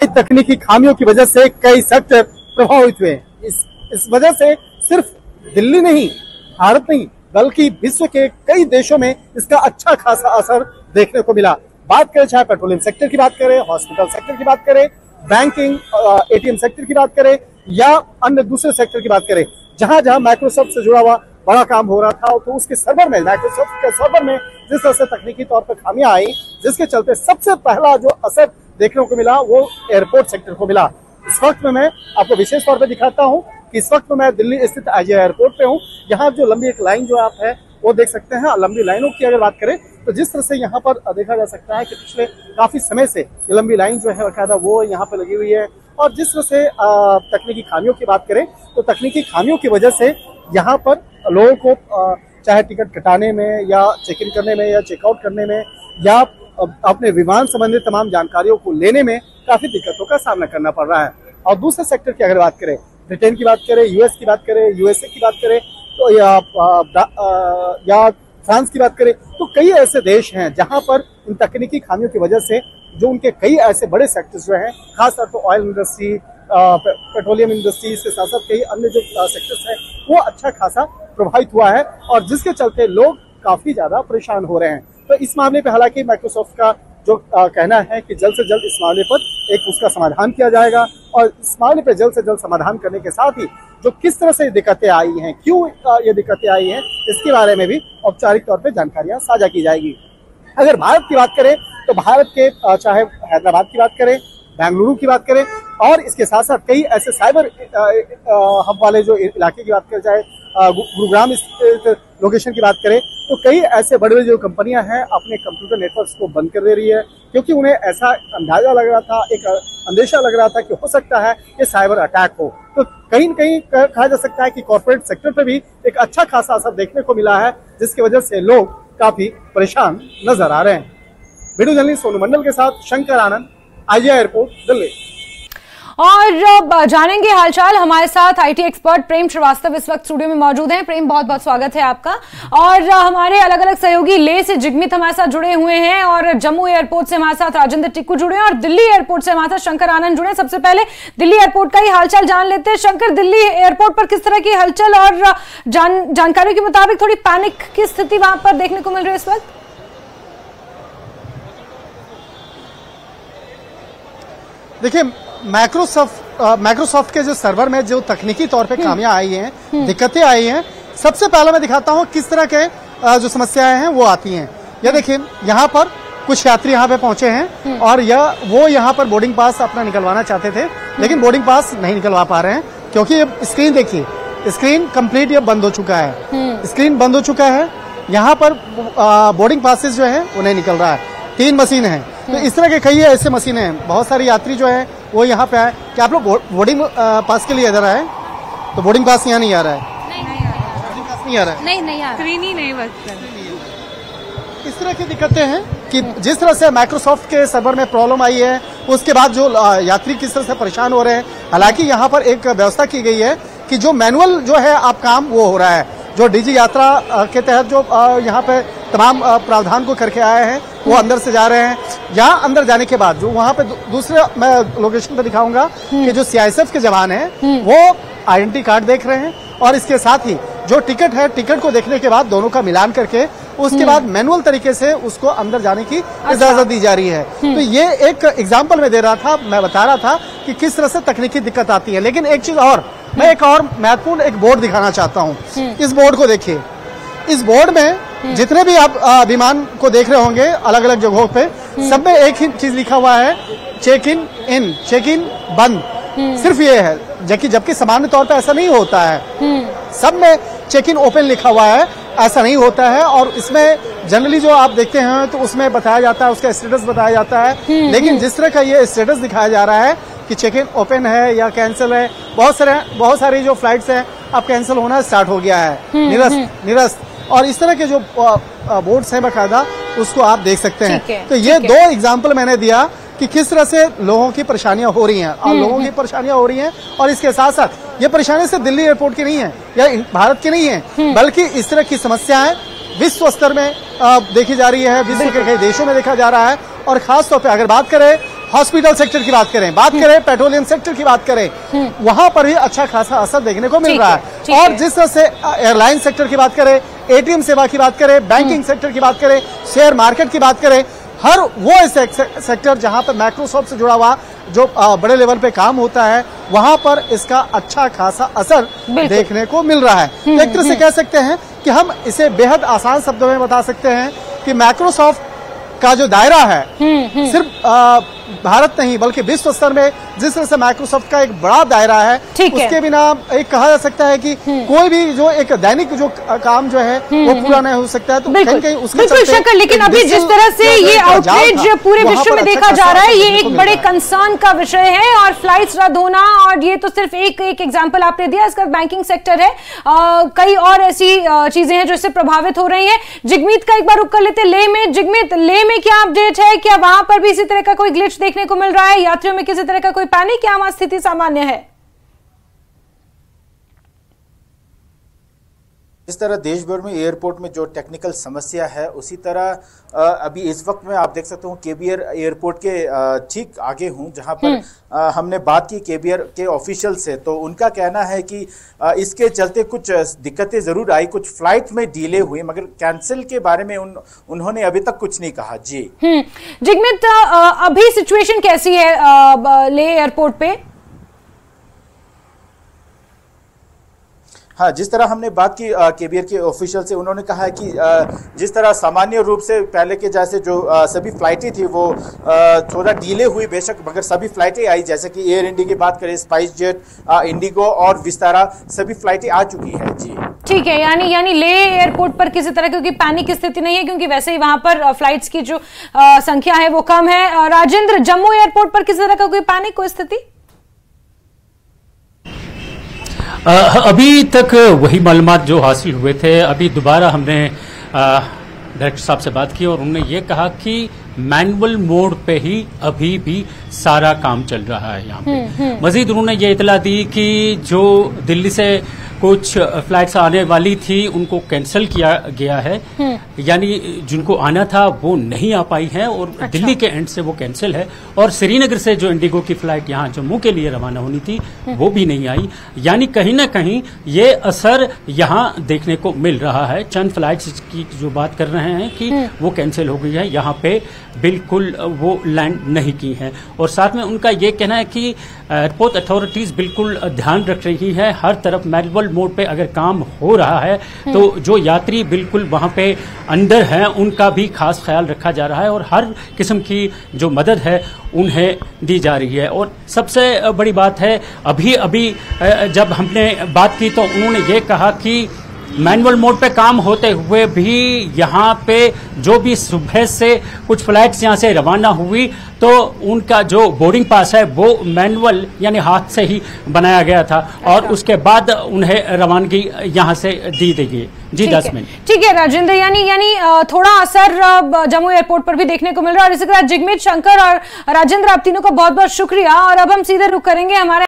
तकनीकी खामियों की वजह से कई सेक्टर प्रभावित हुए। इस वजह से सिर्फ दिल्ली नहीं, भारत नहीं, बल्कि विश्व के कई देशों में इसका अच्छा खासा असर देखने को मिला। बात करें चाहे पेट्रोलियम सेक्टर की बात करें, हॉस्पिटल सेक्टर की बात करें, बैंकिंग, एटीएम सेक्टर की बात करें या अन्य दूसरे सेक्टर की बात करें, जहां जहां माइक्रोसॉफ्ट से जुड़ा हुआ बड़ा काम हो रहा था, तो उसके सर्वर में, माइक्रोसॉफ्ट के सर्वर में जिस तरह से तकनीकी तौर पर खामियां आई, जिसके चलते सबसे पहला जो असर देखने को मिला वो एयरपोर्ट सेक्टर को मिला। इस वक्त में मैं आपको विशेष तौर पर दिखाता हूं कि इस वक्त में मैं दिल्ली स्थित IGI एयरपोर्ट पे हूं। यहाँ जो लंबी एक लाइन जो आप है वो देख सकते हैं। लंबी लाइनों की अगर बात करें तो जिस तरह से यहाँ पर देखा जा सकता है कि पिछले काफी समय से ये लंबी लाइन जो है बाकायदा वो यहाँ पे लगी हुई है। और जिस तरह से तकनीकी खामियों की बात करें तो तकनीकी खामियों की वजह से यहाँ पर लोगों को चाहे टिकट कटाने में या चेक इन करने में या चेकआउट करने में या अपने विमान संबंधित तमाम जानकारियों को लेने में काफी दिक्कतों का सामना करना पड़ रहा है। और दूसरे सेक्टर की अगर बात करें, ब्रिटेन की बात करें, यूएस की बात करें, यूएसए की बात करें तो या फ्रांस की बात करें, तो कई ऐसे देश हैं जहां पर इन तकनीकी खामियों की वजह से जो उनके कई ऐसे बड़े सेक्टर्स जो हैं, खासतौर पर ऑयल इंडस्ट्री, पेट्रोलियम इंडस्ट्री से साथ साथ कई अन्य जो सेक्टर्स हैं वो अच्छा खासा प्रभावित हुआ है और जिसके चलते लोग काफी ज्यादा परेशान हो रहे हैं। तो इस मामले पे हालांकि माइक्रोसॉफ्ट का जो कहना है कि जल्द से जल्द इस मामले पर एक उसका समाधान किया जाएगा और इस मामले पे जल्द से जल्द समाधान करने के साथ ही जो किस तरह से दिक्कतें आई हैं, क्यों ये दिक्कतें आई हैं, इसके बारे में भी औपचारिक तौर पे जानकारियां साझा की जाएगी। अगर भारत की बात करें तो भारत के चाहे हैदराबाद की बात करें, बेंगलुरु की बात करें और इसके साथ साथ कई ऐसे साइबर हब वाले जो इलाके की बात करें, चाहे गुरुग्राम लोकेशन की बात करें, तो कई ऐसे बड़े बड़े जो कंपनियां हैं अपने कंप्यूटर नेटवर्क्स को बंद कर दे रही है, क्योंकि उन्हें ऐसा अंदाजा लग रहा था, एक अंदेशा लग रहा था कि हो सकता है ये साइबर अटैक हो। तो कहीं न कहीं कहा जा सकता है कि कॉर्पोरेट सेक्टर पर भी एक अच्छा खासा असर देखने को मिला है, जिसकी वजह से लोग काफी परेशान नजर आ रहे हैं। वीडियो जर्नलिस्ट सोनू मंडल के साथ शंकर आनंद, IGI एयरपोर्ट, दिल्ली। और जानेंगे हालचाल, हमारे साथ IT एक्सपर्ट प्रेम श्रीवास्तव इस वक्त स्टूडियो में मौजूद हैं। प्रेम, बहुत बहुत स्वागत है आपका। और हमारे अलग अलग सहयोगी लेह से जिगमित हमारे साथ जुड़े हुए हैं और जम्मू एयरपोर्ट से हमारे साथ राजेंद्र टिक्कू जुड़े हैं और दिल्ली एयरपोर्ट से हमारे साथ शंकर आनंद जुड़े हैं। सबसे पहले दिल्ली एयरपोर्ट का ही हालचाल जान लेते हैं। शंकर, दिल्ली एयरपोर्ट पर किस तरह की हलचल और जानकारी के मुताबिक थोड़ी पैनिक की स्थिति वहां पर देखने को मिल रही है इस वक्त? देखिए, माइक्रोसॉफ्ट के जो सर्वर में जो तकनीकी तौर पे खामियां आई हैं, दिक्कतें आई हैं, सबसे पहले मैं दिखाता हूं किस तरह के जो समस्याएं हैं वो आती हैं। ये देखिए, यहाँ पर कुछ यात्री यहाँ पे पहुंचे हैं और वो यहाँ पर बोर्डिंग पास अपना निकलवाना चाहते थे, लेकिन बोर्डिंग पास नहीं निकलवा पा रहे हैं क्योंकि ये स्क्रीन देखिए, स्क्रीन कंप्लीट ये बंद हो चुका है, स्क्रीन बंद हो चुका है। यहाँ पर बोर्डिंग पासेस जो है वो नहीं निकल रहा है। 3 मशीन है, तो इस तरह के कई ऐसे मशीनें हैं। बहुत सारे यात्री जो है वो यहाँ पे आए। क्या आप लोग बोर्डिंग पास के लिए इधर आए? तो बोर्डिंग पास यहाँ नहीं आ रहा है, बोर्डिंग पास नहीं आ रहा है, नहीं आ रहा है, स्क्रीन ही नहीं बचता। इस तरह की दिक्कतें हैं कि जिस तरह से माइक्रोसॉफ्ट के सर्वर में प्रॉब्लम आई है, उसके बाद जो यात्री किस तरह से परेशान हो रहे हैं। हालांकि यहाँ पर एक व्यवस्था की गई है कि जो मैनुअल जो है आप काम वो हो रहा है, जो डिजी यात्रा के तहत जो यहाँ पे तमाम प्रावधान को करके आए हैं वो अंदर से जा रहे हैं। यहाँ अंदर जाने के बाद जो वहाँ पे दूसरे मैं लोकेशन पे दिखाऊंगा कि जो CISF के जवान हैं वो आइडेंटिटी कार्ड देख रहे हैं और इसके साथ ही जो टिकट है, टिकट को देखने के बाद दोनों का मिलान करके उसके बाद मैनुअल तरीके से उसको अंदर जाने की इजाजत दी जा रही है। तो ये एक एग्जाम्पल मैं दे रहा था, मैं बता रहा था कि किस तरह से तकनीकी दिक्कत आती है। लेकिन एक चीज और, मैं एक और महत्वपूर्ण एक बोर्ड दिखाना चाहता हूँ। इस बोर्ड को देखिए, इस बोर्ड में जितने भी आप विमान को देख रहे होंगे अलग अलग जगहों पे, सब में एक ही चीज लिखा हुआ है, चेक इन चेक इन बंद। सिर्फ ये है, जबकि सामान्य तौर पे ऐसा नहीं होता है। सब में चेक इन ओपन लिखा हुआ है, ऐसा नहीं होता है। और इसमें जनरली जो आप देखते हैं तो उसमें बताया जाता है, उसका स्टेटस बताया जाता है। लेकिन जिस तरह का ये स्टेटस दिखाया जा रहा है कि चेक इन ओपन है या कैंसिल है, बहुत सारी जो फ्लाइट्स हैं अब कैंसिल होना स्टार्ट हो गया है, निरस्त। और इस तरह के जो बोर्ड्स हैं बाकायदा, उसको आप देख सकते हैं। तो ये 2 एग्जाम्पल मैंने दिया कि किस तरह से लोगों की परेशानियां हो रही हैं और लोगों की परेशानियां हो रही हैं। और इसके साथ साथ ये परेशानी सिर्फ दिल्ली एयरपोर्ट की नहीं है या भारत की नहीं है, बल्कि इस तरह की समस्याएं विश्व स्तर में देखी जा रही है, विश्व के कई देशों में देखा जा रहा है। और खास तौर पे अगर बात करें हॉस्पिटल सेक्टर की बात करें, पेट्रोलियम सेक्टर की बात करें, वहां पर भी अच्छा खासा असर देखने को मिल रहा है। और जिस तरह से एयरलाइन सेक्टर की बात करें, एटीएम सेवा की बात करें, बैंकिंग सेक्टर की बात करें, शेयर मार्केट की बात करें, हर वो सेक्टर जहां पर माइक्रोसॉफ्ट से जुड़ा हुआ जो बड़े लेवल पे काम होता है, वहां पर इसका अच्छा खासा असर देखने को मिल रहा है। एक तरह से कह सकते हैं कि हम इसे बेहद आसान शब्दों में बता सकते हैं कि माइक्रोसॉफ्ट का जो दायरा है सिर्फ भारत नहीं बल्कि विश्व स्तर में जिस तरह से माइक्रोसॉफ्ट का एक बड़ा दायरा है, उसके बिना एक कहा जा सकता है कि कोई भी जो एक दैनिक जो काम जो है वो पूरा नहीं हो सकता है। तो कहीं उसके बिल्कुल, लेकिन अभी जिस तरह से ये आउटरीच पूरे विश्व में देखा जा रहा है, ये एक बड़े कंसर्न का विषय है। और फ्लाइट्स रद्द होना, और ये तो सिर्फ एक एग्जाम्पल आपने दिया, इसका बैंकिंग सेक्टर है, कई और ऐसी चीजें हैं जो इससे प्रभावित हो रही है। जिगमीत का एक बार रुक कर लेते लेह में। जिगमीत, लेह में क्या अपडेट है? क्या वहां पर भी इसी तरह का कोई ग्लिच देखने को मिल रहा है? यात्रियों में किसी तरह का कोई पैनिक, क्या वहां स्थिति सामान्य है? इस तरह देश भर में एयरपोर्ट में जो टेक्निकल समस्या है, उसी तरह अभी इस वक्त में आप देख सकते हो केबीआर एयरपोर्ट के ठीक आगे हूं, जहां पर हमने बात की केबीआर के ऑफिशियल से, तो उनका कहना है कि इसके चलते कुछ दिक्कतें जरूर आई, कुछ फ्लाइट में डिले हुई, मगर कैंसिल के बारे में उन्होंने अभी तक कुछ नहीं कहा। जी जिगमित, अभी सिचुएशन कैसी है लेह एयरपोर्ट पे? हाँ, जिस तरह हमने बात की केबीआर के ऑफिशियल से, उन्होंने कहा है कि जिस तरह सामान्य रूप से पहले के जैसे जो सभी फ्लाइटें थी वो थोड़ा डिले हुई बेशक, मगर सभी फ्लाइटें आई, जैसे कि एयर इंडिया की बात करें, स्पाइस जेट, इंडिगो और विस्तारा, सभी फ्लाइटें आ चुकी है। जी ठीक है, यानी लेह एयरपोर्ट पर किसी तरह क्योंकि पैनिक की स्थिति नहीं है, क्योंकि वैसे ही वहां पर फ्लाइट्स की जो संख्या है वो कम है। राजेंद्र, जम्मू एयरपोर्ट पर किसी तरह का कोई पैनिक, कोई स्थिति? अभी तक वही मालूमात जो हासिल हुए थे। अभी दोबारा हमने डायरेक्टर साहब से बात की और उन्होंने ये कहा कि मैनुअल मोड पे ही अभी भी सारा काम चल रहा है यहाँ पे। मजीद उन्होंने ये इतला दी कि जो दिल्ली से कुछ फ्लाइट्स आने वाली थी उनको कैंसिल किया गया है, यानी जिनको आना था वो नहीं आ पाई है और अच्छा। दिल्ली के एंड से वो कैंसिल है। और श्रीनगर से जो इंडिगो की फ्लाइट यहाँ जम्मू के लिए रवाना होनी थी वो भी नहीं आई, यानी कहीं ना कहीं ये असर यहाँ देखने को मिल रहा है। चंद फ्लाइट्स की जो बात कर रहे हैं कि वो कैंसिल हो गई है, यहाँ पे बिल्कुल वो लैंड नहीं की है। और साथ में उनका ये कहना है कि एयरपोर्ट अथॉरिटीज बिल्कुल ध्यान रख रही है, हर तरफ मैनुअल मोड पे अगर काम हो रहा है तो जो यात्री बिल्कुल वहां पे अंदर हैं उनका भी खास ख्याल रखा जा रहा है और हर किस्म की जो मदद है उन्हें दी जा रही है। और सबसे बड़ी बात है, अभी जब हमने बात की तो उन्होंने ये कहा कि मैनुअल मोड पे काम होते हुए भी यहाँ पे जो भी सुबह से कुछ फ्लाइट्स यहाँ से रवाना हुई तो उनका जो बोर्डिंग पास है वो मैनुअल यानी हाथ से ही बनाया गया था और उसके बाद उन्हें रवानगी यहाँ से दी गई। जी 10 मिनट। ठीक है राजेंद्र, यानी थोड़ा असर जम्मू एयरपोर्ट पर भी देखने को मिल रहा है। और इसी तरह जिगमीत, शंकर और राजेंद्र, आप तीनों का बहुत बहुत शुक्रिया। और अब हम सीधे रुक करेंगे हमारे